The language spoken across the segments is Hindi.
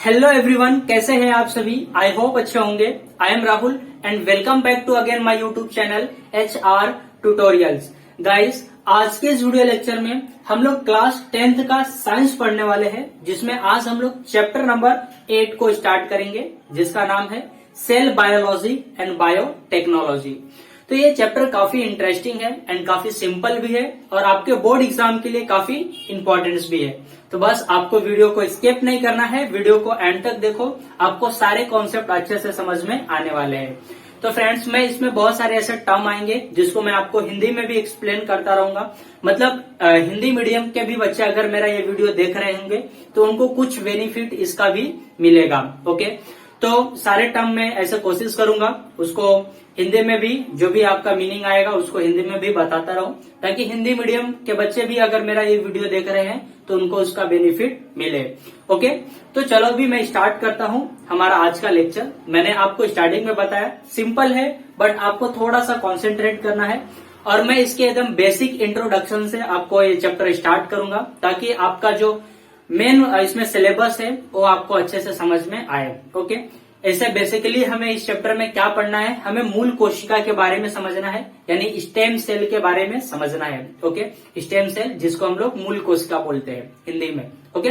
हेलो एवरीवन, कैसे हैं आप सभी। आई होप अच्छे होंगे। I am Rahul and welcome back to again my YouTube channel HR tutorials. Guys, आज के इस वीडियो लेक्चर में हम लोग क्लास 10th का साइंस पढ़ने वाले हैं, जिसमें आज हम लोग चैप्टर नंबर 8 को स्टार्ट करेंगे, जिसका नाम है सेल बायोलॉजी एंड बायोटेक्नोलॉजी। तो ये चैप्टर काफी इंटरेस्टिंग है एंड काफी सिंपल भी है और आपके बोर्ड एग्जाम के लिए काफी इंपॉर्टेंस भी है। तो बस आपको वीडियो को स्किप नहीं करना है, वीडियो को एंड तक देखो, आपको सारे कॉन्सेप्ट अच्छे से समझ में आने वाले हैं। तो फ्रेंड्स, मैं इसमें बहुत सारे ऐसे टर्म आएंगे जिसको मैं आपको हिंदी में भी एक्सप्लेन करता रहूंगा। मतलब हिंदी मीडियम के भी बच्चे अगर मेरा ये वीडियो देख रहे होंगे तो उनको कुछ बेनिफिट इसका भी मिलेगा। ओके, तो सारे टर्म में ऐसे कोशिश करूंगा उसको हिंदी में भी, जो भी आपका मीनिंग आएगा उसको हिंदी में भी बताता रहूं, ताकि हिंदी मीडियम के बच्चे भी अगर मेरा ये वीडियो देख रहे हैं तो उनको उसका बेनिफिट मिले। ओके, तो चलो अभी मैं स्टार्ट करता हूं हमारा आज का लेक्चर। मैंने आपको स्टार्टिंग में बताया सिंपल है, बट आपको थोड़ा सा कॉन्सेंट्रेट करना है और मैं इसके एकदम बेसिक इंट्रोडक्शन से आपको ये चैप्टर स्टार्ट करूंगा, ताकि आपका जो मेन इसमें सिलेबस है वो आपको अच्छे से समझ में आए। ओके, ऐसे बेसिकली हमें इस चैप्टर में क्या पढ़ना है, हमें मूल कोशिका के बारे में समझना है, यानी स्टेम सेल के बारे में समझना है। ओके, स्टेम सेल जिसको हम लोग मूल कोशिका बोलते हैं हिंदी में। ओके,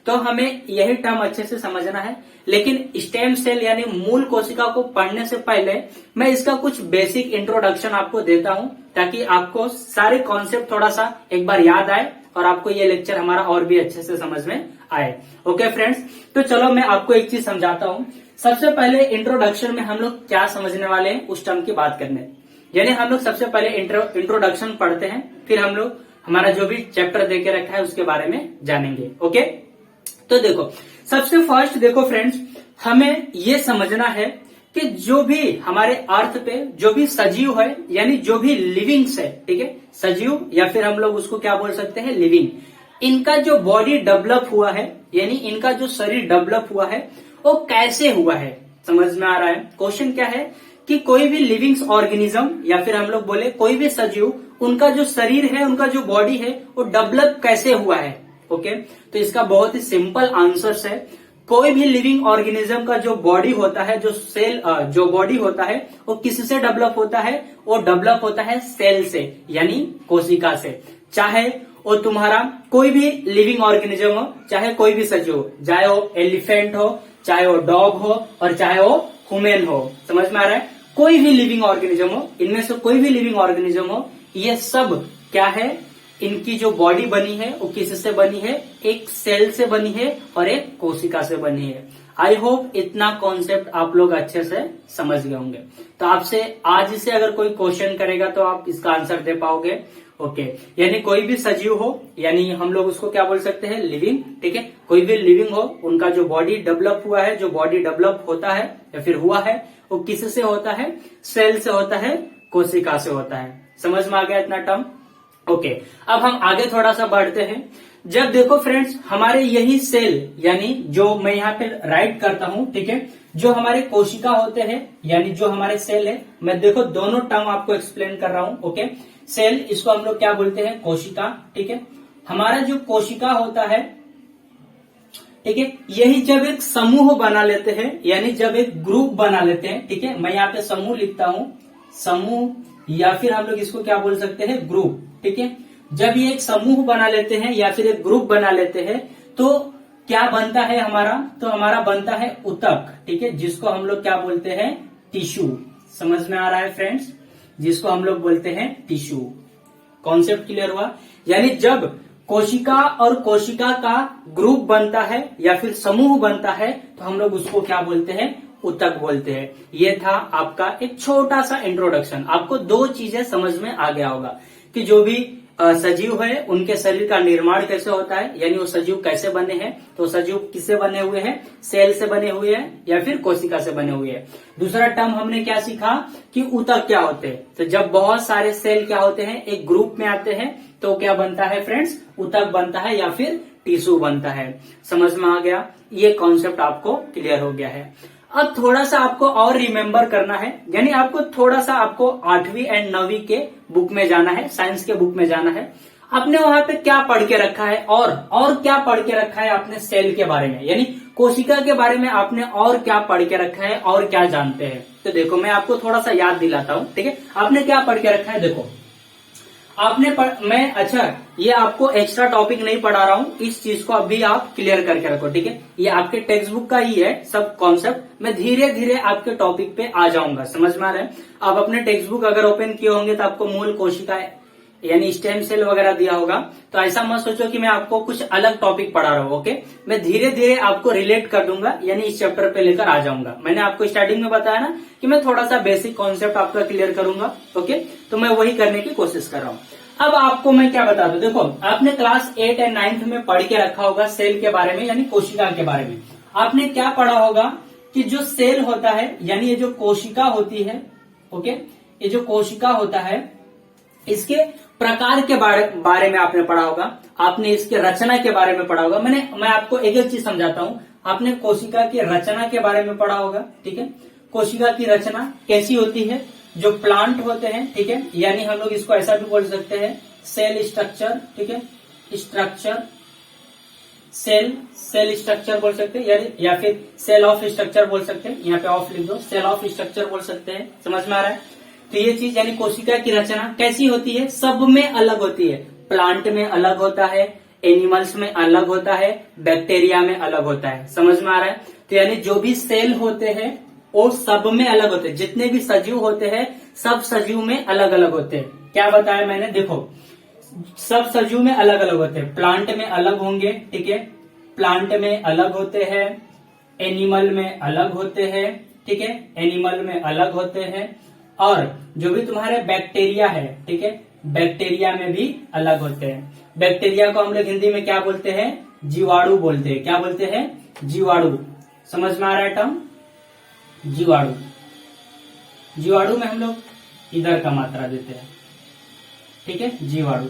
तो हमें यही टर्म अच्छे से समझना है। लेकिन स्टेम सेल यानी मूल कोशिका को पढ़ने से पहले मैं इसका कुछ बेसिक इंट्रोडक्शन आपको देता हूं, ताकि आपको सारे कॉन्सेप्ट थोड़ा सा एक बार याद आए और आपको ये लेक्चर हमारा और भी अच्छे से समझ में आए। ओके फ्रेंड्स, तो चलो मैं आपको एक चीज समझाता हूं। सबसे पहले इंट्रोडक्शन में हम लोग क्या समझने वाले हैं उस टर्म की बात करने, यानी हम लोग सबसे पहले इंट्रोडक्शन पढ़ते हैं, फिर हम लोग हमारा जो भी चैप्टर देके रखा है उसके बारे में जानेंगे। ओके, तो देखो, सबसे फर्स्ट देखो फ्रेंड्स, हमें ये समझना है कि जो भी हमारे अर्थ पे जो भी सजीव है, यानी जो भी लिविंग्स है, ठीक है, सजीव या फिर हम लोग उसको क्या बोल सकते हैं, लिविंग, इनका जो बॉडी डेवलप हुआ है, यानी इनका जो शरीर डेवलप हुआ है वो कैसे हुआ है, समझ में आ रहा है। क्वेश्चन क्या है कि कोई भी लिविंग्स ऑर्गेनिज्म या फिर हम लोग बोले कोई भी सजीव, उनका जो शरीर है, उनका जो बॉडी है वो डेवलप कैसे हुआ है। ओके, तो इसका बहुत ही सिंपल आंसर है। कोई भी लिविंग ऑर्गेनिज्म का जो बॉडी होता है, जो सेल जो बॉडी होता है वो किससे डेवलप होता है, वो डेवलप होता है सेल से, यानी कोशिका से। चाहे वो तुम्हारा कोई भी लिविंग ऑर्गेनिज्म हो, चाहे कोई भी सजीव हो, चाहे वो एलिफेंट हो, चाहे वो डॉग हो और चाहे वो ह्यूमन हो, समझ में आ रहा है। कोई भी लिविंग ऑर्गेनिज्म हो, इनमें से कोई भी लिविंग ऑर्गेनिज्म हो, ये सब क्या है, इनकी जो बॉडी बनी है वो किससे बनी है, एक सेल से बनी है और एक कोशिका से बनी है। आई होप इतना कॉन्सेप्ट आप लोग अच्छे से समझ गए होंगे। तो आपसे आज से अगर कोई क्वेश्चन करेगा तो आप इसका आंसर दे पाओगे। ओके, यानी कोई भी सजीव हो, यानी हम लोग उसको क्या बोल सकते हैं, लिविंग। ठीक है, कोई भी लिविंग हो, उनका जो बॉडी डेवलप हुआ है, जो बॉडी डेवलप होता है या फिर हुआ है, वो किससे होता है, सेल से होता है, कोशिका से होता है। समझ में आ गया इतना टर्म। ओके, अब हम आगे थोड़ा सा बढ़ते हैं। जब देखो फ्रेंड्स, हमारे यही सेल, यानी जो मैं यहाँ पे राइट करता हूं, ठीक है, जो हमारे कोशिका होते हैं, यानी जो हमारे सेल है, मैं देखो दोनों टर्म आपको एक्सप्लेन कर रहा हूं। ओके, सेल, इसको हम लोग क्या बोलते हैं, कोशिका। ठीक है, हमारा जो कोशिका होता है, ठीक है, यही जब एक समूह बना लेते हैं, यानी जब एक ग्रुप बना लेते हैं, ठीक है, मैं यहाँ पे समूह लिखता हूं, समूह, या फिर हम लोग इसको क्या बोल सकते हैं, ग्रुप। ठीक है, जब ये एक समूह बना लेते हैं या फिर एक ग्रुप बना लेते हैं तो क्या बनता है हमारा, तो हमारा बनता है ऊतक। ठीक है, जिसको हम लोग क्या बोलते हैं, टिश्यू। समझ में आ रहा है फ्रेंड्स, जिसको हम लोग बोलते हैं टिश्यू। कॉन्सेप्ट क्लियर हुआ। यानी जब कोशिका और कोशिका का ग्रुप बनता है या फिर समूह बनता है तो हम लोग उसको क्या बोलते हैं, ऊतक बोलते हैं। ये था आपका एक छोटा सा इंट्रोडक्शन। आपको दो चीजें समझ में आ गया होगा कि जो भी सजीव है उनके शरीर का निर्माण कैसे होता है, यानी वो सजीव कैसे बने हैं। तो सजीव किससे बने हुए हैं, सेल से बने हुए हैं या फिर कोशिका से बने हुए हैं। दूसरा टर्म हमने क्या सीखा कि ऊतक क्या होते हैं। तो जब बहुत सारे सेल क्या होते हैं, एक ग्रुप में आते हैं तो क्या बनता है फ्रेंड्स, ऊतक बनता है या फिर टिश्यू बनता है। समझ में आ गया, ये कॉन्सेप्ट आपको क्लियर हो गया है। अब थोड़ा सा आपको और रिमेम्बर करना है, यानी आपको थोड़ा सा आपको 8वीं एंड 9वीं के बुक में जाना है, साइंस के बुक में जाना है। आपने वहां पे क्या पढ़ के रखा है और क्या पढ़ के रखा है आपने सेल के बारे में, यानी कोशिका के बारे में आपने और क्या पढ़ के रखा है और क्या जानते हैं। तो देखो मैं आपको थोड़ा सा याद दिलाता हूं, ठीक है। आपने क्या पढ़ के रखा है, देखो ये आपको एक्स्ट्रा टॉपिक नहीं पढ़ा रहा हूं, इस चीज को अभी आप क्लियर करके रखो, ठीक है। ये आपके टेक्स्ट बुक का ही है सब कॉन्सेप्ट, मैं धीरे धीरे आपके टॉपिक पे आ जाऊंगा, समझ में आ रहा है। आप अपने टेक्स्ट बुक अगर ओपन किए होंगे तो आपको मूल कोशिका यानी स्टेम सेल वगैरह दिया होगा, तो ऐसा मत सोचो कि मैं आपको कुछ अलग टॉपिक पढ़ा रहा हूँ, ओके। मैं धीरे धीरे आपको रिलेट कर दूंगा, यानी इस चैप्टर पे लेकर आ जाऊंगा। मैंने आपको स्टार्टिंग में बताया ना कि मैं थोड़ा सा बेसिक कॉन्सेप्ट आपका क्लियर करूंगा, ओके। तो मैं वही करने की कोशिश कर रहा हूँ। अब आपको मैं क्या बता दूं, देखो आपने क्लास 8 एंड 9 में पढ़ के रखा होगा सेल के बारे में, यानी कोशिका के बारे में। आपने क्या पढ़ा होगा कि जो सेल होता है, यानी ये जो कोशिका होती है, ओके, ये जो कोशिका होता है इसके प्रकार के बारे में आपने पढ़ा होगा, आपने इसके रचना के बारे में पढ़ा होगा। मैं आपको एक एक चीज समझाता हूं। आपने कोशिका की रचना के बारे में पढ़ा होगा, ठीक है। कोशिका की रचना कैसी होती है, जो प्लांट होते हैं, ठीक है, यानी हम लोग इसको ऐसा भी बोल सकते हैं सेल स्ट्रक्चर, ठीक है, स्ट्रक्चर सेल स्ट्रक्चर बोल सकते हैं, या फिर सेल ऑफ स्ट्रक्चर बोल सकते हैं। यहाँ पे ऑफ लिख दो, सेल ऑफ स्ट्रक्चर बोल सकते हैं, समझ में आ रहा है। तो ये चीज यानी कोशिका की रचना कैसी होती है, सब में अलग होती है। प्लांट में अलग होता है, एनिमल्स में अलग होता है, बैक्टीरिया में अलग होता है, समझ में आ रहा है। तो यानी जो भी सेल होते हैं वो सब में अलग होते हैं, जितने भी सजीव होते हैं सब सजीव में अलग अलग होते हैं। क्या बताया मैंने, देखो सब सजीव में अलग अलग होते हैं। प्लांट में अलग होंगे, ठीक है, प्लांट में अलग होते हैं, एनिमल में अलग होते हैं, ठीक है, एनिमल में अलग होते हैं, और जो भी तुम्हारे बैक्टीरिया है, ठीक है, बैक्टीरिया में भी अलग होते हैं। बैक्टीरिया को हम लोग हिंदी में क्या बोलते हैं, जीवाणु बोलते हैं। क्या बोलते हैं, जीवाणु, समझ में आ रहा है टर्म, जीवाणु। जीवाणु में हम लोग इधर का मात्रा देते हैं, ठीक है, जीवाणु।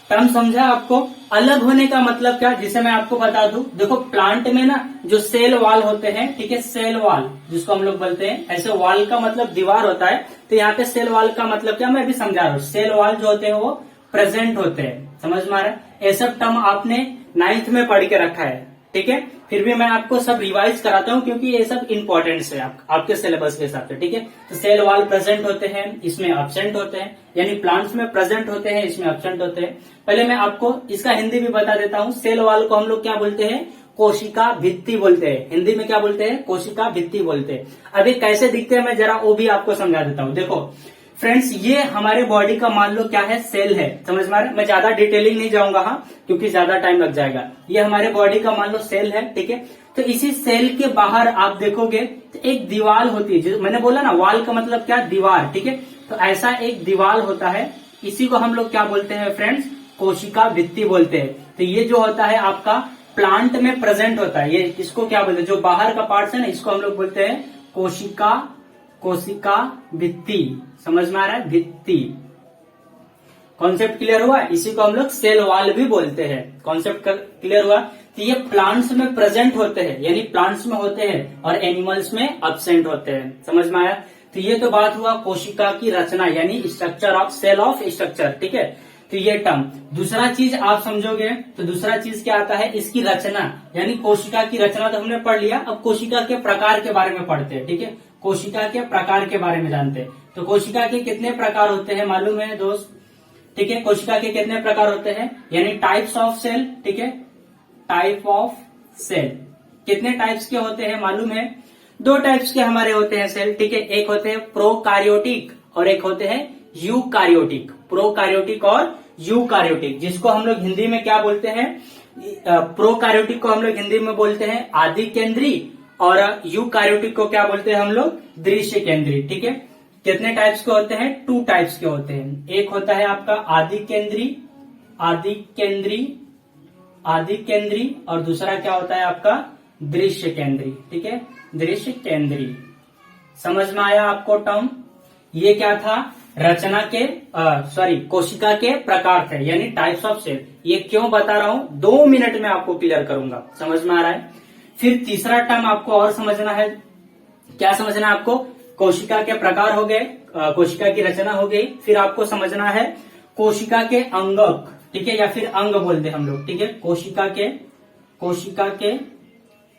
टर्म समझा आपको। अलग होने का मतलब क्या, जिसे मैं आपको बता दूं, देखो प्लांट में ना जो सेल वाल होते हैं, ठीक है, सेल वाल जिसको हम लोग बोलते हैं, ऐसे वाल का मतलब दीवार होता है, तो यहाँ पे सेल वाल का मतलब क्या मैं भी समझा रहा हूँ। सेल वाल जो होते हैं वो प्रेजेंट होते हैं, समझ में आ रहा है। ये सब टर्म आपने 9th में पढ़ के रखा है, ठीक है। फिर भी मैं आपको सब रिवाइज कराता हूँ क्योंकि ये सब इंपॉर्टेंट है आपके सिलेबस के हिसाब से, ठीक है। तो सेल वाल प्रेजेंट होते हैं, इसमें एब्सेंट होते हैं, यानी प्लांट्स में प्रेजेंट होते हैं, इसमें एब्सेंट होते हैं। पहले मैं आपको इसका हिंदी भी बता देता हूँ। सेल वाल को हम लोग क्या बोलते हैं, कोशिका भित्ति बोलते हैं। हिंदी में क्या बोलते हैं, कोशिका भित्ति बोलते हैं। अभी कैसे दिखते हैं मैं जरा वो भी आपको समझा देता हूँ। देखो फ्रेंड्स, ये हमारे बॉडी का मान लो क्या है, सेल है, समझ में आ रहा है। मैं ज्यादा डिटेलिंग नहीं जाऊंगा, हाँ, क्योंकि ज्यादा टाइम लग जाएगा। ये हमारे बॉडी का मान लो सेल है, ठीक है। तो इसी सेल के बाहर आप देखोगे तो एक दीवार होती है, जो मैंने बोला ना, वाल का मतलब क्या, दीवार, ठीक है। तो ऐसा एक दीवार होता है, इसी को हम लोग क्या बोलते हैं फ्रेंड्स, कोशिका भित्ति बोलते हैं। तो ये जो होता है आपका प्लांट में प्रेजेंट होता है, ये इसको क्या बोलते हैं, जो बाहर का पार्ट है ना, इसको हम लोग बोलते हैं कोशिका भित्ति, समझ में आ रहा है, भित्ति। कॉन्सेप्ट क्लियर हुआ। इसी को हम लोग सेल वाल भी बोलते हैं। कॉन्सेप्ट क्लियर हुआ। तो ये प्लांट्स में प्रेजेंट होते हैं, यानी प्लांट्स में होते हैं, और एनिमल्स में एब्सेंट होते हैं, समझ में आया। तो ये तो बात हुआ कोशिका की रचना, यानी structure of cell of structure, ठीक है। तो ये टर्म। दूसरा चीज आप समझोगे तो दूसरा चीज क्या आता है, इसकी रचना, यानी कोशिका की रचना तो हमने पढ़ लिया। अब कोशिका के प्रकार के बारे में पढ़ते हैं, ठीक है। कोशिका के प्रकार के बारे में जानते हैं। तो कोशिका के कितने प्रकार होते हैं मालूम है दोस्त, ठीक है। कोशिका के कितने प्रकार होते हैं, यानी टाइप्स ऑफ सेल, ठीक है, टाइप ऑफ सेल। कितने टाइप्स के होते हैं मालूम है, 2 टाइप्स के हमारे होते हैं सेल, ठीक है। एक होते हैं प्रोकार्योटिक और एक होते हैं यूकार्योटिक। प्रोकार्योटिक और यूकार्योटिक, जिसको हम लोग हिंदी में क्या बोलते हैं, प्रोकार्योटिक को हम लोग हिंदी में बोलते हैं आदि केंद्री, और यूकार्योटिक को क्या बोलते हैं हम लोग, दृश्य केंद्री, ठीक है। कितने टाइप्स के होते हैं, 2 टाइप्स के होते हैं। एक होता है आपका आदि केंद्री, और दूसरा क्या होता है आपका दृश्य केंद्री, ठीक है, दृश्य केंद्री। समझ में आया आपको टर्म। ये क्या था, रचना के कोशिका के प्रकार थे, यानी टाइप्स ऑफ सेल। ये क्यों बता रहा हूं, 2 मिनट में आपको क्लियर करूंगा, समझ में आ रहा है। फिर तीसरा टर्म आपको और समझना है। क्या समझना है आपको, कोशिका के प्रकार हो गए, कोशिका की रचना हो गई। फिर आपको समझना है कोशिका के अंगक, ठीक है, या फिर अंग बोलते हम लोग, ठीक है। कोशिका के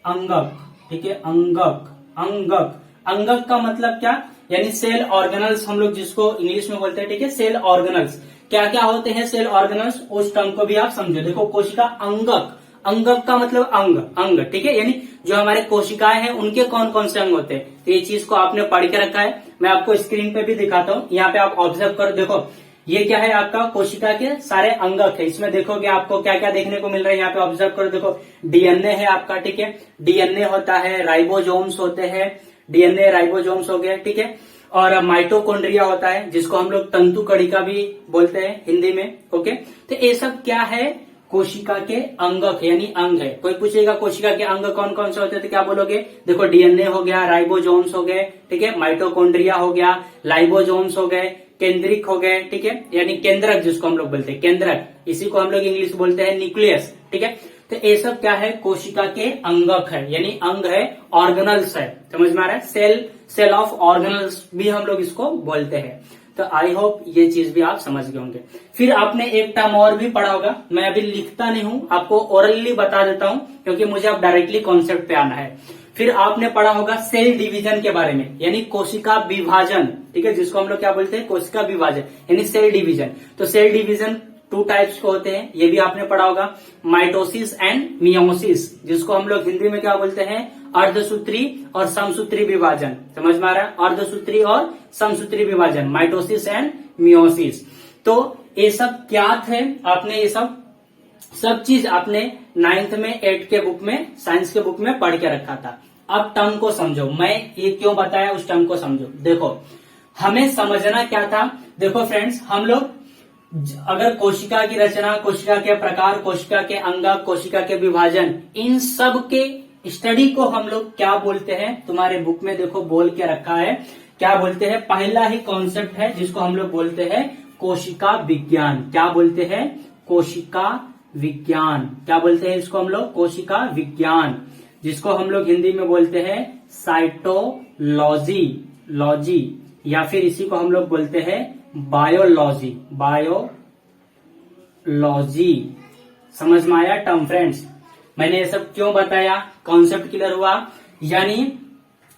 अंगक, ठीक है, अंगक, अंगक, अंगक का मतलब क्या, यानी सेल ऑर्गेनल्स हम लोग जिसको इंग्लिश में बोलते हैं, ठीक है, सेल ऑर्गेनल्स। क्या क्या होते हैं सेल ऑर्गेनल्स, उस टर्म को भी आप समझो। देखो कोशिका अंगक, अंगक का मतलब अंग, अंग, ठीक है, यानी जो हमारे कोशिकाएं हैं उनके कौन कौन से अंग होते हैं, तो ये चीज को आपने पढ़ के रखा है। मैं आपको स्क्रीन पे भी दिखाता हूँ, यहाँ पे आप ऑब्जर्व करो। देखो ये क्या है, आपका कोशिका के सारे अंगक है। इसमें देखोगे आपको क्या क्या देखने को मिल रहा है, यहाँ पे ऑब्जर्व करो। देखो डीएनए है आपका, ठीक है, डीएनए होता है, राइबोसोम्स होते हैं, डीएनए राइबोसोम्स हो गए, ठीक है, और माइटोकॉन्ड्रिया होता है जिसको हम लोग तंतु कणिका भी बोलते हैं हिंदी में, ओके। तो ये सब क्या है, कोशिका के अंगक यानी अंग है। कोई पूछेगा कोशिका के अंग कौन कौन से होते हैं तो क्या बोलोगे, देखो डीएनए हो गया, राइबोसोम्स हो गए, ठीक है, माइटोकॉन्ड्रिया हो गया, लाइबोसोम्स हो गए, केंद्रिक हो गए, ठीक है, यानी केंद्रक जिसको हम लोग बोलते हैं, केंद्रक, इसी को हम लोग इंग्लिश बोलते हैं न्यूक्लियस, ठीक है। तो ये सब क्या है, कोशिका के अंगक है, यानी अंग है, ऑर्गेनल्स है, समझ में आ रहा है, सेल, सेल ऑफ ऑर्गेनल्स भी हम लोग इसको बोलते हैं। तो आई होप ये चीज भी आप समझ गए होंगे। फिर आपने एक टर्म और भी पढ़ा होगा, मैं अभी लिखता नहीं हूं, आपको ओरली बता देता हूं क्योंकि मुझे अब डायरेक्टली कॉन्सेप्ट पे आना है। फिर आपने पढ़ा होगा सेल डिवीजन के बारे में, यानी कोशिका विभाजन, ठीक है, जिसको हम लोग क्या बोलते हैं, कोशिका विभाजन यानी सेल डिवीजन। तो सेल डिवीजन 2 टाइप्स के होते हैं, ये भी आपने पढ़ा होगा, माइटोसिस एंड मियोसिस, जिसको हम लोग हिंदी में क्या बोलते हैं, अर्धसूत्री और समसूत्री विभाजन, समझ में आ रहा है, अर्धसूत्री और समसूत्री विभाजन, माइटोसिस एंड मियोसिस। तो ये सब क्या थे, आपने ये सब चीज आपने 9th में 8 के बुक में, साइंस के बुक में पढ़ के रखा था। अब टर्म को समझो, मैं ये क्यों बताया उस टर्म को समझो। देखो हमें समझना क्या था, देखो फ्रेंड्स, हम लोग अगर कोशिका की रचना, कोशिका के प्रकार, कोशिका के अंग, कोशिका के विभाजन, इन सब के स्टडी को हम लोग क्या बोलते हैं, तुम्हारे बुक में देखो बोल के रखा है, क्या बोलते हैं, पहला ही कॉन्सेप्ट है जिसको हम लोग बोलते हैं कोशिका विज्ञान। क्या बोलते हैं, कोशिका विज्ञान। क्या बोलते हैं इसको हम लोग, कोशिका विज्ञान, जिसको हम लोग हिंदी में बोलते हैं साइटोलॉजी, लॉजी, या फिर इसी को हम लोग बोलते हैं बायोलॉजी, बायोलॉजी। समझ में आया टर्म फ्रेंड्स, मैंने ये सब क्यों बताया, कॉन्सेप्ट क्लियर हुआ। यानी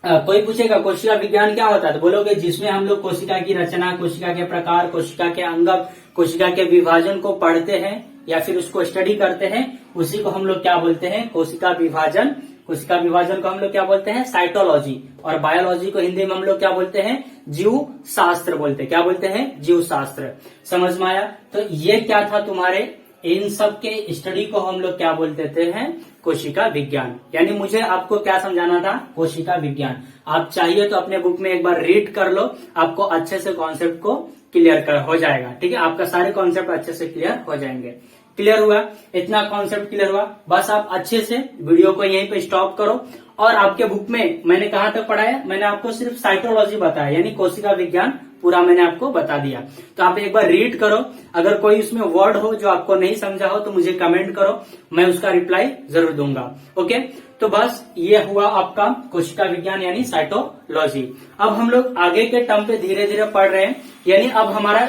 कोई पूछेगा कोशिका विज्ञान क्या होता है, तो बोलोगे जिसमें हम लोग कोशिका की रचना, कोशिका के प्रकार, कोशिका के अंगक, कोशिका के विभाजन को पढ़ते हैं या फिर उसको स्टडी करते हैं, उसी को हम लोग क्या बोलते हैं, कोशिका विभाजन। कोशिका विभाजन को हम लोग क्या बोलते हैं, साइटोलॉजी, और बायोलॉजी को हिंदी में हम लोग क्या बोलते हैं, जीव शास्त्र बोलते हैं। क्या बोलते हैं, जीव शास्त्र। समझ में आया। तो ये क्या था तुम्हारे, इन सब के स्टडी को हम लोग क्या बोलते हैं, कोशिका विज्ञान। यानी मुझे आपको क्या समझाना था, कोशिका विज्ञान। आप चाहिए तो अपने बुक में एक बार रीड कर लो, आपको अच्छे से कॉन्सेप्ट को क्लियर हो जाएगा, ठीक है, आपका सारे कॉन्सेप्ट अच्छे से क्लियर हो जाएंगे। क्लियर हुआ, इतना कॉन्सेप्ट क्लियर हुआ, बस आप अच्छे से वीडियो को यहीं पे स्टॉप करो। और आपके बुक में मैंने कहां तक पढ़ाया, मैंने आपको सिर्फ साइटोलॉजी बताया, यानी कोशिका विज्ञान पूरा मैंने आपको बता दिया। तो आप एक बार रीड करो, अगर कोई उसमें वर्ड हो जो आपको नहीं समझा हो तो मुझे कमेंट करो, मैं उसका रिप्लाई जरूर दूंगा। ओके, तो बस ये हुआ आपका कोशिका विज्ञान यानी साइटोलॉजी। अब हम लोग आगे के टर्म पे धीरे धीरे पढ़ रहे हैं, यानी अब हमारा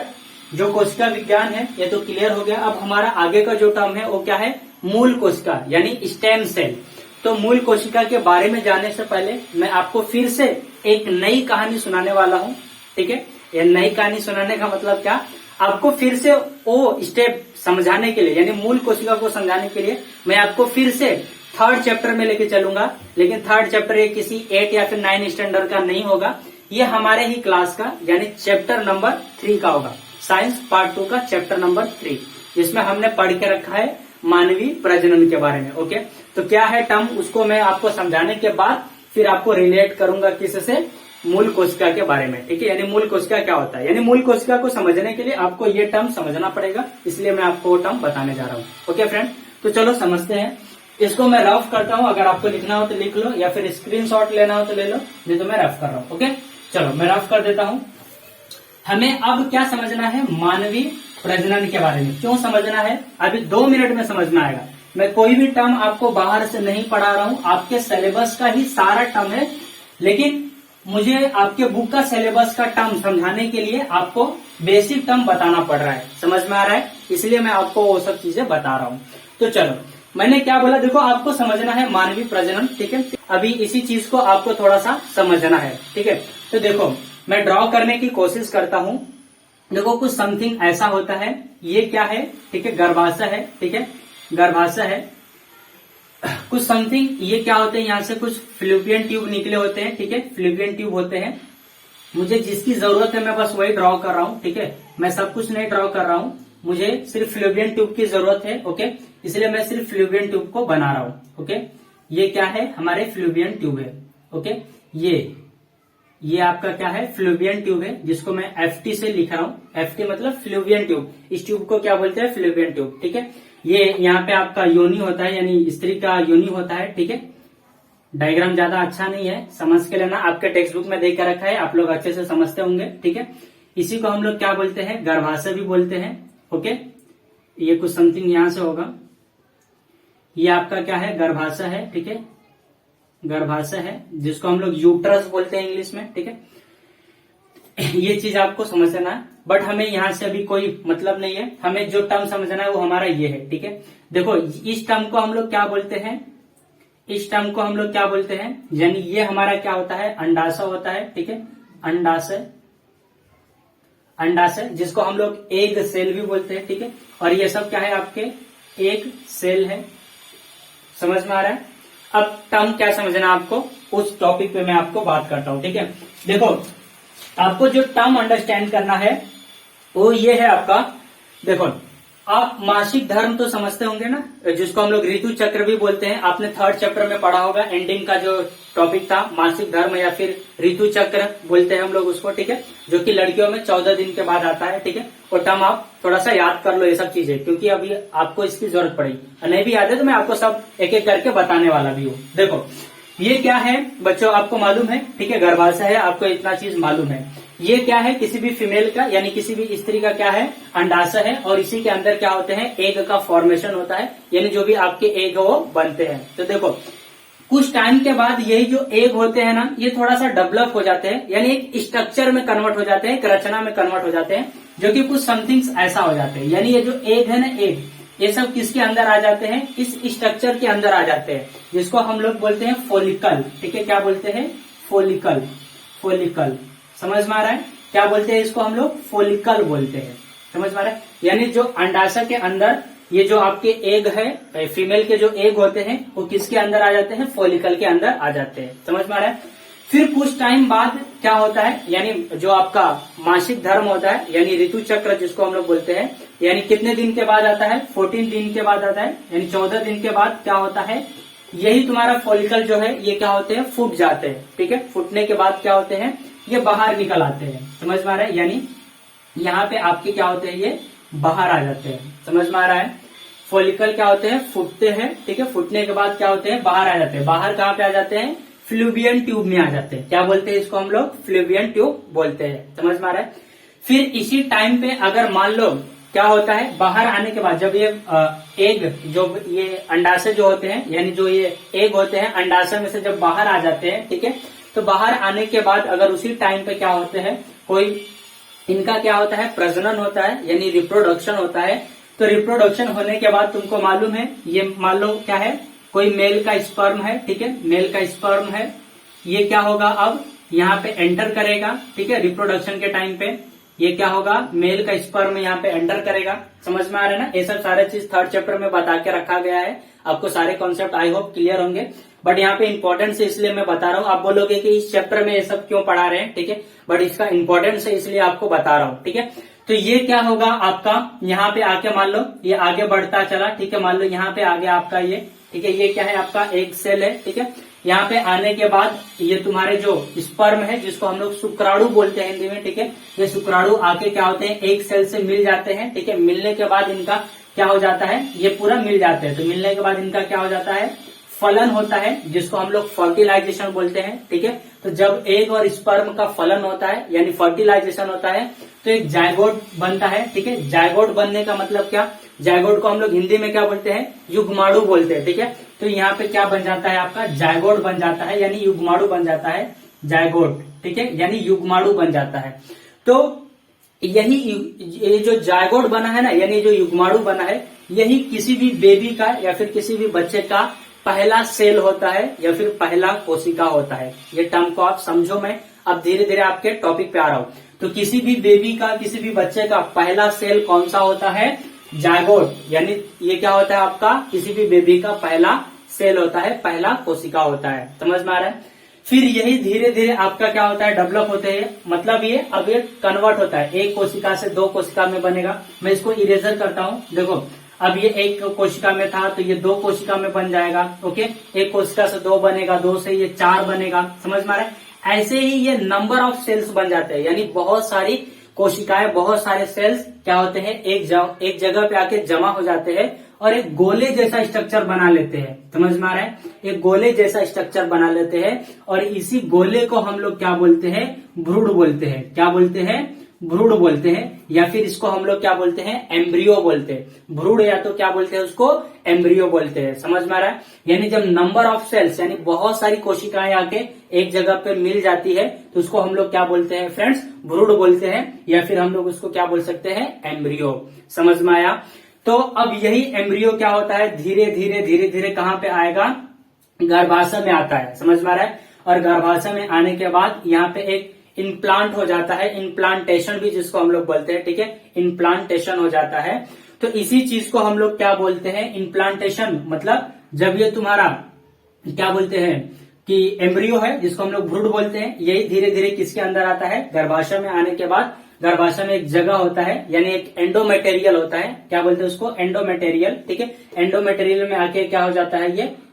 जो कोशिका विज्ञान है ये तो क्लियर हो गया। अब हमारा आगे का जो टर्म है वो क्या है, मूल कोशिका यानी स्टेम सेल। तो मूल कोशिका के बारे में जानने से पहले मैं आपको फिर से एक नई कहानी सुनाने वाला हूं, ठीक है। ये नई कहानी सुनाने का मतलब क्या, आपको फिर से वो स्टेप समझाने के लिए, यानी मूल कोशिका को समझाने के लिए मैं आपको फिर से 3rd चैप्टर में लेके चलूंगा। लेकिन 3rd चैप्टर ये किसी 8 या फिर 9 स्टैंडर्ड का नहीं होगा, ये हमारे ही क्लास का यानी चैप्टर नंबर 3 का होगा, साइंस पार्ट 2 का चैप्टर नंबर 3, जिसमें हमने पढ़ के रखा है मानवीय प्रजनन के बारे में। ओके, तो क्या है टर्म, उसको मैं आपको समझाने के बाद फिर आपको रिलेट करूंगा किससे, मूल कोशिका के बारे में, ठीक है। यानी मूल कोशिका क्या होता है, यानी मूल कोशिका को समझने के लिए आपको ये टर्म समझना पड़ेगा, इसलिए मैं आपको वो टर्म बताने जा रहा हूँ। ओके फ्रेंड, तो चलो समझते हैं। इसको मैं रफ करता हूँ, अगर आपको लिखना हो तो लिख लो या फिर स्क्रीनशॉट लेना हो तो ले लो, नहीं तो मैं रफ कर रहा हूँ। ओके, चलो मैं रफ कर देता हूँ। हमें अब क्या समझना है, मानवीय प्रजनन के बारे में। क्यों समझना है, अभी 2 मिनट में समझना आएगा। मैं कोई भी टर्म आपको बाहर से नहीं पढ़ा रहा हूँ, आपके सिलेबस का ही सारा टर्म है, लेकिन मुझे आपके बुक का सिलेबस का टर्म समझाने के लिए आपको बेसिक टर्म बताना पड़ रहा है। समझ में आ रहा है, इसलिए मैं आपको वो सब चीजें बता रहा हूँ। तो चलो मैंने क्या बोला, देखो आपको समझना है मानवीय प्रजनन, ठीक है। अभी इसी चीज को आपको थोड़ा सा समझना है, ठीक है। तो देखो मैं ड्रॉ करने की कोशिश करता हूं। देखो कुछ समथिंग ऐसा होता है, ये क्या है, ठीक है, गर्भाशय है, ठीक है, गर्भाशय है। कुछ समथिंग ये क्या होते हैं, यहाँ से कुछ फ्लूपियन ट्यूब निकले होते हैं, ठीक है, फ्लूपियन ट्यूब होते हैं। मुझे जिसकी जरूरत है मैं बस वही ड्रॉ कर रहा हूँ, ठीक है। मैं सब कुछ नहीं ड्रॉ कर रहा हूँ, मुझे सिर्फ फ्लूपियन ट्यूब की जरूरत है, ओके। इसलिए मैं सिर्फ फ्लूपियन ट्यूब को बना रहा हूँ, ओके। ये क्या है, हमारे फ्लूपियन ट्यूब है, ओके। ये आपका क्या है, फ्लूपियन ट्यूब है, जिसको मैं FT से लिख रहा हूँ। FT मतलब फ्लूपियन ट्यूब। इस ट्यूब को क्या बोलते हैं, फ्लूपियन ट्यूब, ठीक है। ये यहाँ पे आपका योनि होता है, यानी स्त्री का योनि होता है, ठीक है। डायग्राम ज्यादा अच्छा नहीं है, समझ के लेना, आपके टेक्स्ट बुक में देख कर रखा है, आप लोग अच्छे से समझते होंगे, ठीक है। इसी को हम लोग क्या बोलते हैं, गर्भाशय भी बोलते हैं, ओके। ये कुछ समथिंग यहां से होगा, ये आपका क्या है, गर्भाशय है, ठीक है, गर्भाशय है, जिसको हम लोग यूट्रस बोलते हैं इंग्लिश में, ठीक है। ये चीज आपको समझना है, बट हमें यहाँ से अभी कोई मतलब नहीं है, हमें जो टर्म समझना है वो हमारा ये है, ठीक है। देखो इस टर्म को हम लोग क्या बोलते हैं, इस टर्म को हम लोग क्या बोलते हैं, यानी ये हमारा क्या होता है, अंडाशय होता है, ठीक है, अंडाशय, अंडाशय, जिसको हम लोग एग सेल भी बोलते हैं, ठीक है। और ये सब क्या है, आपके एग सेल है, समझ में आ रहा है। अब टर्म क्या समझना आपको, उस टॉपिक पे मैं आपको बात करता हूं, ठीक है। देखो आपको जो टर्म अंडरस्टैंड करना है वो ये है आपका, देखो आप मासिक धर्म तो समझते होंगे ना, जिसको हम लोग ऋतु चक्र भी बोलते हैं। आपने 3rd चैप्टर में पढ़ा होगा, एंडिंग का जो टॉपिक था, मासिक धर्म या फिर ऋतु चक्र बोलते हैं हम लोग उसको, ठीक है, जो कि लड़कियों में 14 दिन के बाद आता है, ठीक है। वो टर्म आप थोड़ा सा याद कर लो, ये सब चीजें, क्योंकि अभी आपको इसकी जरूरत पड़ेगी। नहीं भी याद है तो मैं आपको सब एक एक करके बताने वाला भी हूँ। देखो ये क्या है बच्चों, आपको मालूम है, ठीक है, गर्भाशय है, आपको इतना चीज मालूम है। ये क्या है, किसी भी फीमेल का यानी किसी भी स्त्री का क्या है, अंडाशय है, और इसी के अंदर क्या होते हैं, एग का फॉर्मेशन होता है, यानी जो भी आपके एग वो बनते हैं। तो देखो कुछ टाइम के बाद यही जो एग होते हैं ना, ये थोड़ा सा डेवलप हो जाते हैं, यानी एक स्ट्रक्चर में कन्वर्ट हो जाते हैं, एक रचना में कन्वर्ट हो जाते हैं, जो कि कुछ समथिंग्स ऐसा हो जाते हैं। यानी ये जो एग है ना, एग, ये सब किसके अंदर आ जाते हैं, इस स्ट्रक्चर के अंदर आ जाते हैं, जिसको हम लोग बोलते हैं फोलिकल, ठीक है। क्या बोलते हैं, फोलिकल, फोलिकल, समझ में आ रहा है, क्या बोलते हैं इसको हम लोग, फोलिकल बोलते हैं, समझ में आ रहा है। यानी जो अंडाशय के अंदर ये जो आपके एग है, फीमेल के जो एग होते हैं वो किसके अंदर आ जाते हैं, फोलिकल के अंदर आ जाते हैं, समझ में आ रहा है। फिर कुछ टाइम बाद क्या होता है, यानी जो आपका मासिक धर्म होता है, यानी ऋतु चक्र जिसको हम लोग बोलते हैं, यानी कितने दिन के बाद आता है, 14 दिन के बाद आता है, यानी 14 दिन के बाद क्या होता है, यही तुम्हारा फोलिकल जो है ये क्या होते हैं, फूट जाते हैं, ठीक है। फूटने के बाद क्या होते हैं, ये बाहर निकल आते हैं, समझ में आ रहा है। यानी यहाँ पे आपके क्या होते हैं, ये बाहर आ जाते हैं, समझ में आ रहा है। फोलिकल क्या होते हैं, फूटते हैं, ठीक है, फूटने के बाद क्या होते हैं, बाहर आ जाते हैं। बाहर कहाँ पे आ जाते हैं, फ्लूबियन ट्यूब में आ जाते हैं। क्या बोलते हैं इसको हम लोग, फ्लूबियन ट्यूब बोलते हैं, समझ में आ रहा है। फिर इसी टाइम पे अगर मान लो क्या होता है, बाहर आने के बाद जब ये एग, जो ये अंडाशय जो होते हैं, यानी जो ये एग होते हैं अंडाशय में से जब बाहर आ जाते हैं, ठीक है, तो बाहर आने के बाद अगर उसी टाइम पे क्या होते हैं, कोई इनका क्या होता है, प्रजनन होता है, यानी रिप्रोडक्शन होता है। तो रिप्रोडक्शन होने के बाद तुमको मालूम है, ये मान लो क्या है, कोई मेल का स्पर्म है, ठीक है, मेल का स्पर्म है, ये क्या होगा, अब यहाँ पे एंटर करेगा, ठीक है, रिप्रोडक्शन के टाइम पे ये क्या होगा, मेल का स्पर्म यहाँ पे एंटर करेगा, समझ में आ रहा है ना। ये सब सारे चीज 3rd चैप्टर में बता के रखा गया है, आपको सारे कॉन्सेप्ट आई होप क्लियर होंगे। बट यहाँ पे इंपॉर्टेंस है इसलिए मैं बता रहा हूँ। आप बोलोगे कि इस चैप्टर में ये सब क्यों पढ़ा रहे हैं, ठीक है, बट इसका इंपॉर्टेंस है इसलिए आपको बता रहा हूँ, ठीक है। तो ये क्या होगा आपका, यहाँ पे आके मान लो ये आगे बढ़ता चला, ठीक है, मान लो यहाँ पे आगे आपका ये, ठीक है, ये क्या है आपका एग सेल है, ठीक है। यहाँ पे आने के बाद ये तुम्हारे जो स्पर्म है, जिसको हम लोग शुक्राणु बोलते हैं हिंदी में, ठीक है, ये शुक्राणु आके क्या होते हैं, एक सेल से मिल जाते हैं, ठीक है। मिलने के बाद इनका क्या हो जाता है, ये पूरा मिल जाते हैं। तो मिलने के बाद इनका क्या हो जाता है, फलन होता है, जिसको हम लोग फर्टिलाइजेशन बोलते हैं, ठीक है। तो जब एग और स्पर्म का फलन होता है यानी फर्टिलाइजेशन होता है, तो एक जायगोट बनता है, ठीक है। जायगोट बनने का मतलब क्या, जायगोट को हम लोग हिंदी में क्या बोलते हैं, युग्माणु बोलते हैं, ठीक है। तो यहाँ पे क्या बन जाता है आपका, जायगोट बन जाता है, यानी युग्माणु बन जाता है, जायगोट, ठीक है, यानी युग्माणु बन जाता है। तो यही ये जो जायगोट बना है ना, यानी जो युग्माणु बना है, यही किसी भी बेबी का या फिर किसी भी बच्चे का पहला सेल होता है या फिर पहला कोशिका होता है। ये टर्म को आप समझो, मैं अब धीरे धीरे आपके टॉपिक पे आ रहा हूं। तो किसी भी बेबी का, किसी भी बच्चे का पहला सेल कौन सा होता है? जायगोट, यानी ये क्या होता है आपका? किसी भी बेबी का पहला सेल होता है, पहला कोशिका होता है। समझ में आ रहा है? फिर यही धीरे धीरे आपका क्या होता है? डेवलप होते हैं, मतलब ये अब ये कन्वर्ट होता है, एक कोशिका से दो कोशिका में बनेगा। मैं इसको इरेजर करता हूं, देखो अब ये एक कोशिका में था तो ये दो कोशिका में बन जाएगा। ओके, एक कोशिका से दो बनेगा, दो से ये चार बनेगा। समझ में आ रहा है? ऐसे ही ये नंबर ऑफ सेल्स बन जाते हैं, यानी बहुत सारी कोशिकाएं, बहुत सारे सेल्स क्या होते हैं? एक जगह पे आके जमा हो जाते हैं और एक गोले जैसा स्ट्रक्चर बना लेते हैं। समझ में आ रहा है? एक गोले जैसा स्ट्रक्चर बना लेते हैं और इसी गोले को हम लोग क्या बोलते हैं? भ्रूण बोलते हैं। क्या बोलते हैं? भ्रूण बोलते हैं, या फिर इसको हम लोग क्या बोलते हैं? एम्ब्रियो बोलते हैं। भ्रूण या तो क्या बोलते हैं उसको? एम्ब्रियो बोलते हैं। समझ में आ रहा है? यानी जब नंबर ऑफ सेल्स, यानी बहुत सारी कोशिकाएं आके एक जगह पे मिल जाती है तो उसको हम लोग क्या बोलते हैं फ्रेंड्स? भ्रूण बोलते हैं, या फिर हम लोग उसको क्या बोल सकते हैं? एम्ब्रियो। समझ में आया? तो अब यही एम्ब्रियो क्या होता है? धीरे धीरे धीरे धीरे कहां पे आएगा? गर्भाशय में आता है। समझ में आ रहा है? और गर्भाशय में आने के बाद यहाँ पे एक इम्प्लांट हो जाता है, इम्प्लांटेशन भी जिसको हम लोग बोलते हैं। ठीक है, इम्प्लांटेशन हो जाता है। तो इसी चीज को हम लोग क्या बोलते हैं? इम्प्लांटेशन। मतलब जब ये तुम्हारा क्या बोलते हैं कि एम्ब्रियो है, जिसको हम लोग भ्रूण बोलते हैं, यही धीरे धीरे किसके अंदर आता है? गर्भाशय में आने के बाद गर्भाशय में एक जगह होता है, यानी एक एंडोमेटेरियल होता है। क्या बोलते हैं उसको? एंडोमेटेरियल। ठीक है, एंडोमेटेरियल में आके क्या हो जाता है?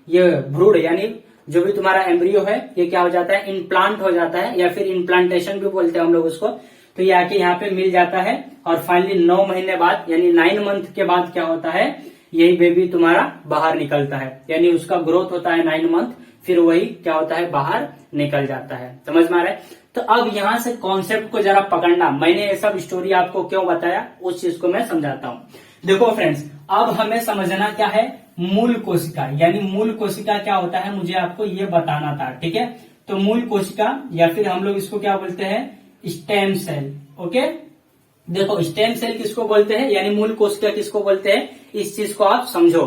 ये भ्रूण, यानी जो भी तुम्हारा एम्ब्रियो है, ये क्या हो जाता है? इम्प्लांट हो जाता है, या फिर इम्प्लांटेशन भी बोलते हैं हम लोग उसको। तो ये आके यहाँ पे मिल जाता है और फाइनली 9 महीने बाद, यानी 9 मंथ के बाद क्या होता है? यही बेबी तुम्हारा बाहर निकलता है, यानी उसका ग्रोथ होता है 9 मंथ, फिर वही क्या होता है? बाहर निकल जाता है। समझ में आ रहा है? तो अब यहाँ से कॉन्सेप्ट को जरा पकड़ना, मैंने ये सब स्टोरी आपको क्यों बताया उस चीज को मैं समझाता हूँ। देखो फ्रेंड्स, अब हमें समझना क्या है? मूल कोशिका, यानी मूल कोशिका क्या होता है मुझे आपको ये बताना था। ठीक है, तो मूल कोशिका या फिर हम लोग इसको क्या बोलते हैं? Stem cell. ओके, देखो स्टेम सेल किसको बोलते हैं, यानी मूल कोशिका किसको बोलते हैं, इस चीज को आप समझो।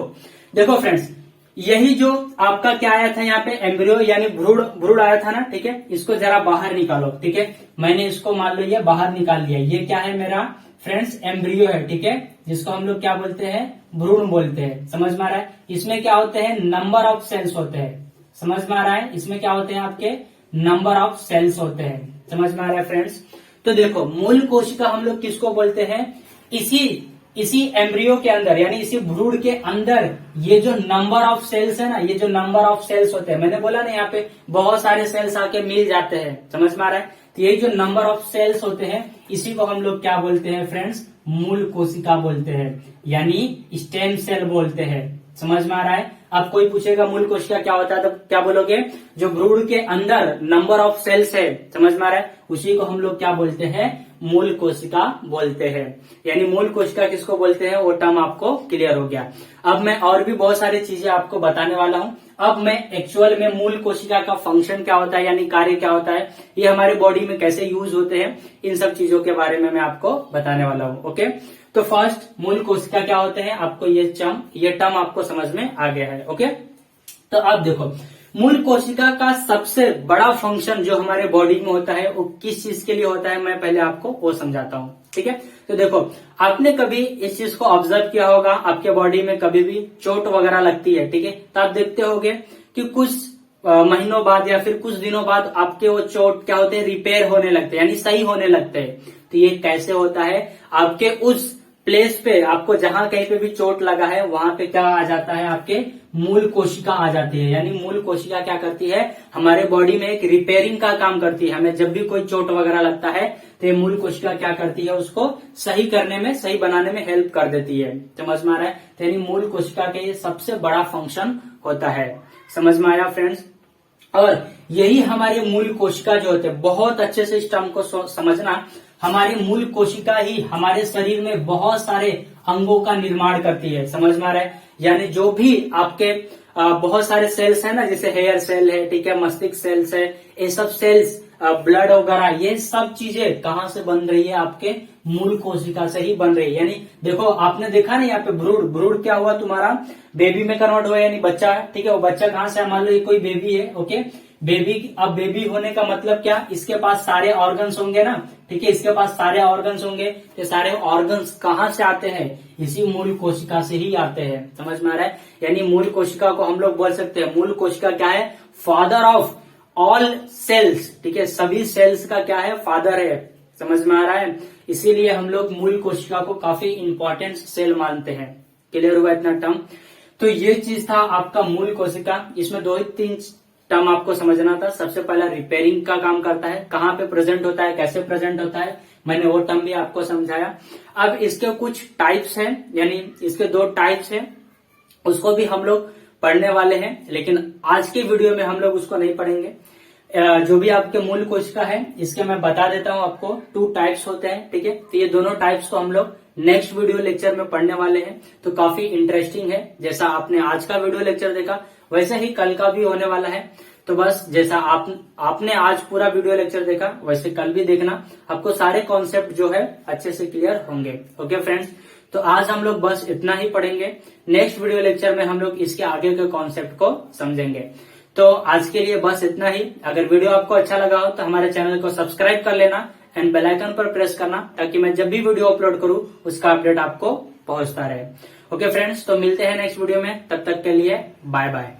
देखो फ्रेंड्स, यही जो आपका क्या आया था यहाँ पे एम्ब्रियो यानी भ्रूण आया था ना। ठीक है, इसको जरा बाहर निकालो। ठीक है, मैंने इसको मान लो ये बाहर निकाल लिया। ये क्या है मेरा फ्रेंड्स? एम्ब्रियो है। ठीक है, जिसको हम लोग क्या बोलते हैं? भ्रूण बोलते हैं। समझ में आ रहा है? इसमें क्या होते हैं? नंबर ऑफ सेल्स होते हैं। समझ में आ रहा है? इसमें क्या होते हैं आपके? नंबर ऑफ सेल्स होते हैं। समझ में आ रहा है फ्रेंड्स? तो देखो मूल कोशिका हम लोग किसको बोलते हैं? इसी एम्ब्रियो के अंदर, यानी इसी भ्रूण के अंदर ये जो नंबर ऑफ सेल्स है ना, ये जो नंबर ऑफ सेल्स होते हैं, मैंने बोला ना यहाँ पे बहुत सारे सेल्स आके मिल जाते हैं। समझ में आ रहा है? तो यही जो नंबर ऑफ सेल्स होते हैं, इसी को हम लोग क्या बोलते हैं फ्रेंड्स? मूल कोशिका बोलते हैं, यानी स्टेम सेल बोलते हैं। समझ में आ रहा है? अब कोई पूछेगा मूल कोशिका क्या होता है, तो क्या बोलोगे? जो भ्रूण के अंदर नंबर ऑफ सेल्स है। समझ में आ रहा है? उसी को हम लोग क्या बोलते हैं? मूल कोशिका बोलते हैं। यानी मूल कोशिका किसको बोलते हैं, वो टर्म आपको क्लियर हो गया। अब मैं और भी बहुत सारी चीजें आपको बताने वाला हूं। अब मैं एक्चुअल में मूल कोशिका का फंक्शन क्या होता है, यानी कार्य क्या होता है, ये हमारे बॉडी में कैसे यूज होते हैं, इन सब चीजों के बारे में मैं आपको बताने वाला हूँ। ओके, तो फर्स्ट मूल कोशिका क्या होते हैं, आपको ये टर्म आपको समझ में आ गया है। ओके, तो अब देखो मूल कोशिका का सबसे बड़ा फंक्शन जो हमारे बॉडी में होता है वो किस चीज के लिए होता है, मैं पहले आपको वो समझाता हूँ। ठीक है, तो देखो आपने कभी इस चीज को ऑब्जर्व किया होगा, आपके बॉडी में कभी भी चोट वगैरह लगती है। ठीक है, तो आप देखते होगे कि कुछ महीनों बाद या फिर कुछ दिनों बाद आपके वो चोट क्या होते हैं, रिपेयर होने लगते हैं, यानी सही होने लगते हैं। तो ये कैसे होता है, आपके उस प्लेस पे, आपको जहां कहीं पे भी चोट लगा है वहां पे क्या आ जाता है, आपके मूल कोशिका आ जाती है। यानी मूल कोशिका क्या करती है, हमारे बॉडी में एक रिपेयरिंग का काम करती है। हमें जब भी कोई चोट वगैरह लगता है तो ये मूल कोशिका क्या करती है, उसको सही करने में, सही बनाने में हेल्प कर देती है। समझ में आ रहा है? तो यानी मूल कोशिका का ये सबसे बड़ा फंक्शन होता है। समझ में आया फ्रेंड्स? और यही हमारी मूल कोशिका जो होते हैं, बहुत अच्छे से इस टर्म को समझना, हमारी मूल कोशिका ही हमारे शरीर में बहुत सारे अंगों का निर्माण करती है। समझ में आ रहा है? यानी जो भी आपके बहुत सारे सेल्स है ना, जैसे हेयर सेल है, ठीक है, मस्तिष्क सेल्स है, ये सब सेल्स ब्लड वगैरह, ये सब चीजें कहाँ से बन रही है, आपके मूल कोशिका से ही बन रही है। यानी देखो आपने देखा ना यहाँ पे भ्रूण, भ्रूण क्या हुआ तुम्हारा, बेबी में कन्वर्ट हुआ, यानी बच्चा, ठीक है। वो बच्चा कहाँ से, मान लो ये कोई बेबी है, ओके, बेबी। अब बेबी होने का मतलब क्या, इसके पास सारे ऑर्गन्स होंगे ना, ठीक है, इसके पास सारे ऑर्गन्स होंगे। ये सारे ऑर्गन्स कहाँ से आते हैं, इसी मूल कोशिका से ही आते हैं। समझ में आ रहा है? यानी मूल कोशिका को हम लोग बोल सकते हैं, मूल कोशिका क्या है, फादर ऑफ ऑल सेल्स, ठीक है, सभी सेल्स का क्या है, फादर है। समझ में आ रहा है? इसीलिए हम लोग मूल कोशिका को काफी इंपॉर्टेंट सेल मानते हैं। क्लियर हुआ इतना टर्म? तो ये चीज था आपका मूल कोशिका। इसमें 2 ही 3 टर्म आपको समझना था। सबसे पहला रिपेयरिंग का काम करता है, कहाँ पे प्रेजेंट होता है, कैसे प्रेजेंट होता है, मैंने वो टर्म भी आपको समझाया। अब इसके कुछ टाइप्स हैं, यानी इसके 2 टाइप्स हैं, उसको भी हम लोग पढ़ने वाले हैं, लेकिन आज के वीडियो में हम लोग उसको नहीं पढ़ेंगे। जो भी आपके मूल कोशिका है, इसके मैं बता देता हूं आपको, 2 टाइप्स होते हैं, ठीक है। तो ये दोनों टाइप्स को हम लोग नेक्स्ट वीडियो लेक्चर में पढ़ने वाले हैं। तो काफी इंटरेस्टिंग है, जैसा आपने आज का वीडियो लेक्चर देखा वैसे ही कल का भी होने वाला है। तो बस जैसा आपने आज पूरा वीडियो लेक्चर देखा वैसे कल भी देखना, आपको सारे कॉन्सेप्ट जो है अच्छे से क्लियर होंगे। ओके फ्रेंड्स, तो आज हम लोग बस इतना ही पढ़ेंगे। नेक्स्ट वीडियो लेक्चर में हम लोग इसके आगे के कॉन्सेप्ट को समझेंगे। तो आज के लिए बस इतना ही। अगर वीडियो आपको अच्छा लगा हो तो हमारे चैनल को सब्सक्राइब कर लेना एंड बेल आइकन पर प्रेस करना, ताकि मैं जब भी वीडियो अपलोड करूं उसका अपडेट आपको पहुंचता रहे। ओके फ्रेंड्स, तो मिलते हैं नेक्स्ट वीडियो में, तब तक के लिए बाय बाय।